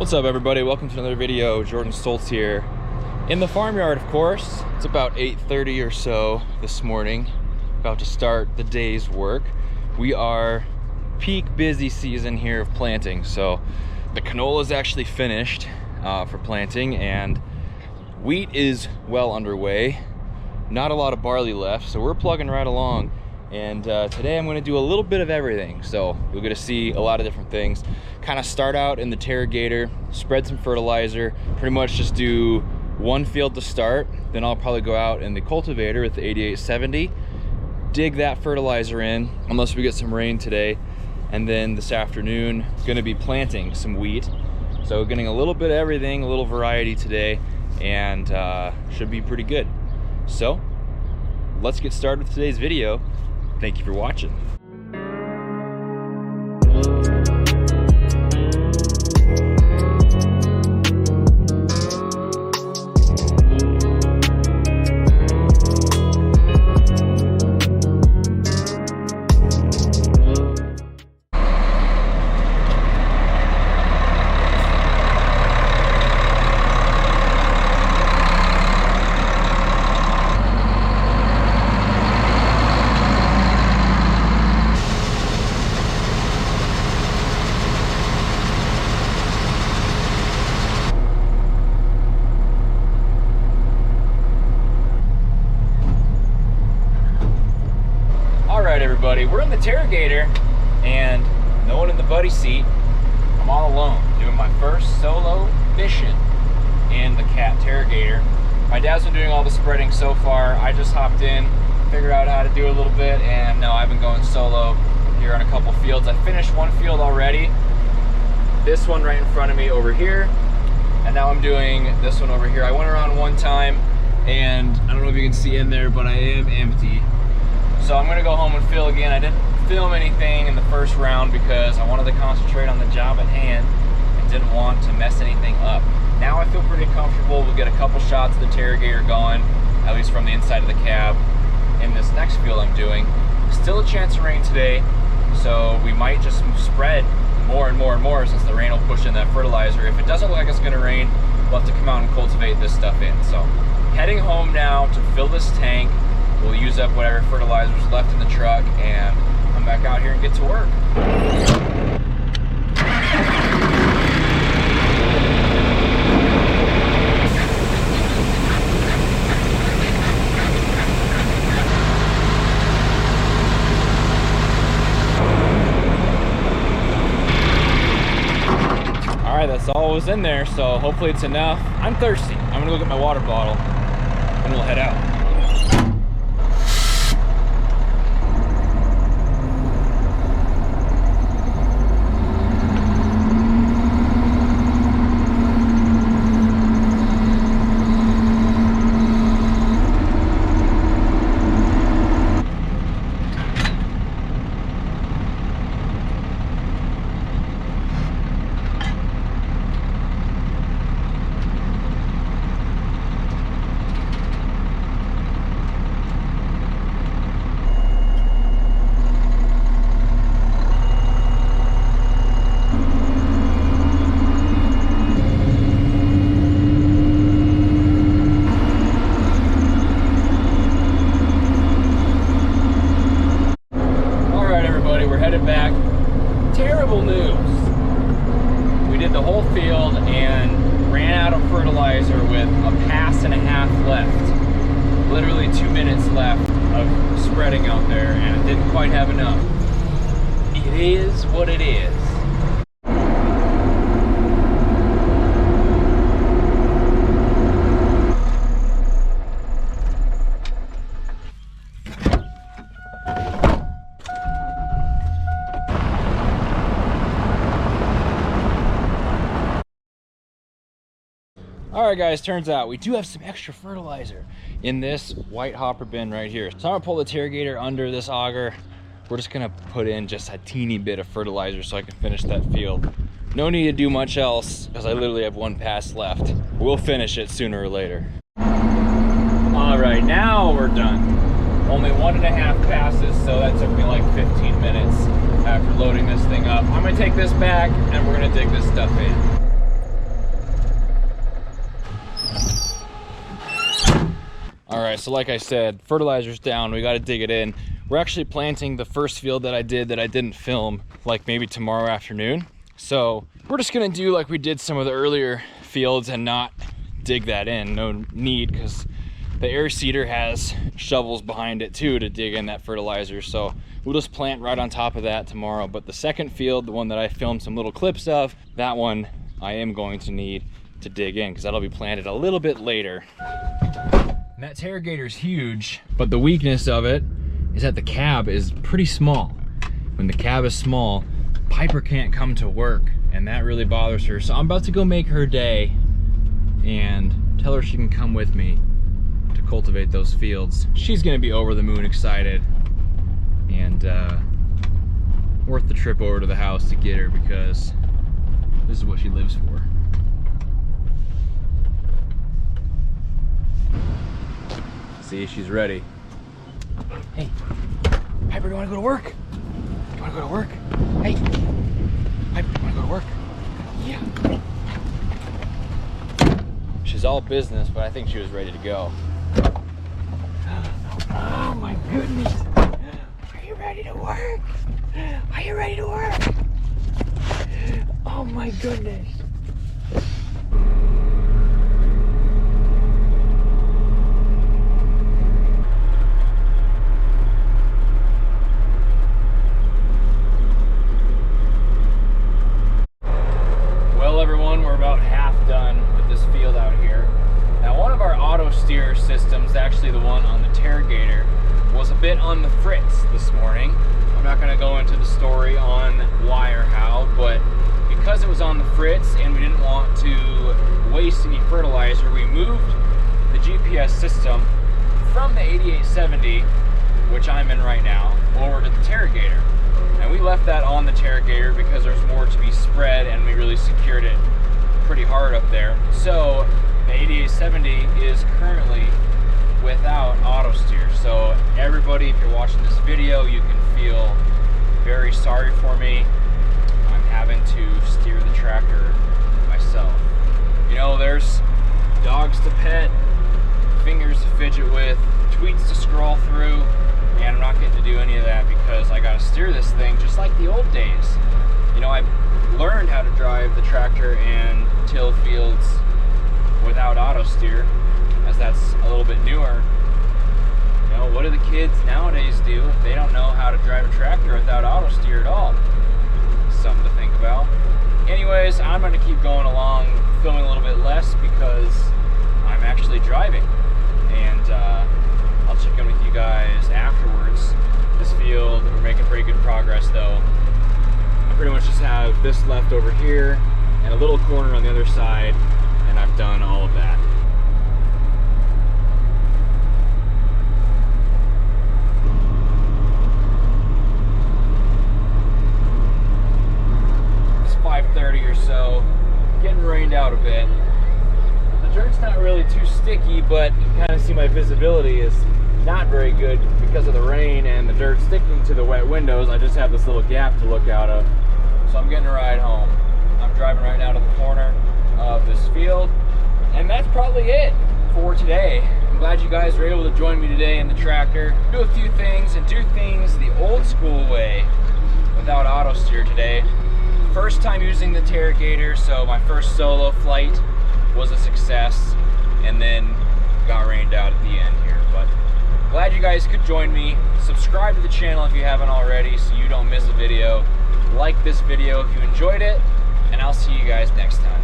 What's up, everybody? Welcome to another video. Jordan Stolz here in the farmyard, of course. It's about 8:30 or so this morning, about to start the day's work. We are peak busy season here of planting, so the canola is actually finished for planting, and wheat is well underway. Not a lot of barley left, so we're plugging right along. And today I'm going to do a little bit of everything, so you're going to see a lot of different things. Kind of start out in the Terragator, spread some fertilizer, pretty much just do one field to start. Then I'll probably go out in the cultivator with the 8870, dig that fertilizer in, unless we get some rain today. And then this afternoon, going to be planting some wheat. So getting a little bit of everything, a little variety today, and should be pretty good. So let's get started with today's video. Thank you for watching. Everybody, we're in the Terragator and no one in the buddy seat. I'm all alone doing my first solo mission in the cat Terragator. My dad's been doing all the spreading so far. I just hopped in, figured out how to do a little bit, and no, I've been going solo here on a couple fields. I finished one field already, this one right in front of me over here, and now I'm doing this one over here. I went around one time and I don't know if you can see in there, but I am empty. So I'm gonna go home and fill again. I didn't film anything in the first round because I wanted to concentrate on the job at hand and didn't want to mess anything up. Now I feel pretty comfortable. We'll get a couple shots of the Terragator going, at least from the inside of the cab, in this next field I'm doing. Still a chance of rain today, so we might just spread more and more and more since the rain will push in that fertilizer. If it doesn't look like it's gonna rain, we'll have to come out and cultivate this stuff in. So heading home now to fill this tank. We'll use up whatever fertilizer's left in the truck and come back out here and get to work. All right, that's all was in there, so hopefully it's enough. I'm thirsty. I'm gonna go get my water bottle and we'll head out. Back. Terrible news. We did the whole field and ran out of fertilizer with a pass and a half left. Literally 2 minutes left of spreading out there, and it didn't quite have enough. It is what it is. All right, guys, turns out we do have some extra fertilizer in this white hopper bin right here. So I'm gonna pull the Terragator under this auger. We're just gonna put in just a teeny bit of fertilizer so I can finish that field. No need to do much else because I literally have one pass left. We'll finish it sooner or later. All right, now we're done. Only 1.5 passes, so that took me like 15 minutes after loading this thing up. I'm gonna take this back and we're gonna dig this stuff in. All right, so like I said, fertilizer's down, we gotta dig it in. We're actually planting the first field that I didn't film, like maybe tomorrow afternoon. So we're just gonna do like we did some of the earlier fields and not dig that in. No need, because the air seeder has shovels behind it too to dig in that fertilizer. So we'll just plant right on top of that tomorrow. But the second field, the one that I filmed some little clips of, that one I am going to need to dig in because that'll be planted a little bit later. And that Terragator's huge, but the weakness of it is that the cab is pretty small. When the cab is small, Piper can't come to work, and that really bothers her. So I'm about to go make her day and tell her she can come with me to cultivate those fields. She's gonna be over the moon excited, and worth the trip over to the house to get her, because this is what she lives for. See, she's ready. Hey, Piper, do you wanna go to work? Do you wanna go to work? Hey, Piper, do you wanna go to work? Yeah. She's all business, but I think she was ready to go. Oh my goodness. Are you ready to work? Are you ready to work? Oh my goodness. Well, everyone, we're about half done with this field out here. Now, one of our auto steer systems, actually the one on the Terragator, was a bit on the fritz this morning. I'm not going to go into the story on why or how, but because it was on the fritz and we didn't want to waste any fertilizer, we moved the GPS system from the 8870, which I'm in right now, over to the Terragator. And we left that on the Terragator because there's more to be spread, and we really secured it pretty hard up there. So the 8870 is currently without auto steer. So everybody, if you're watching this video, you can feel very sorry for me. I'm having to steer the tractor myself. You know, there's dogs to pet, fingers to fidget with, tweets to scroll through, and I'm not getting to do any of that because I gotta steer this thing just like the old days. You know, I learned how to drive the tractor and till fields without auto steer, as that's a little bit newer. You know, what do the kids nowadays do if they don't know how to drive a tractor without auto steer at all? Something to think about. Anyways, I'm gonna keep going along, filming a little bit less because I'm actually driving, and I'll check in with you guys afterwards. This field, we're making pretty good progress though. I pretty much just have this left over here and a little corner on the other side, and I've done all of that. It's 5:30 or so, getting rained out a bit. The dirt's not really too sticky, but you can kind of see my visibility is not very good because of the rain and the dirt sticking to the wet windows. I just have this little gap to look out of. So I'm getting a ride home. I'm driving right now to the corner of this field, and that's probably it for today. I'm glad you guys were able to join me today in the tractor, do a few things and do things the old school way without auto steer today. First time using the Terragator, so my first solo flight was a success, and then got rained out at the end here. But glad you guys could join me. Subscribe to the channel if you haven't already so you don't miss a video. Like this video if you enjoyed it, and I'll see you guys next time.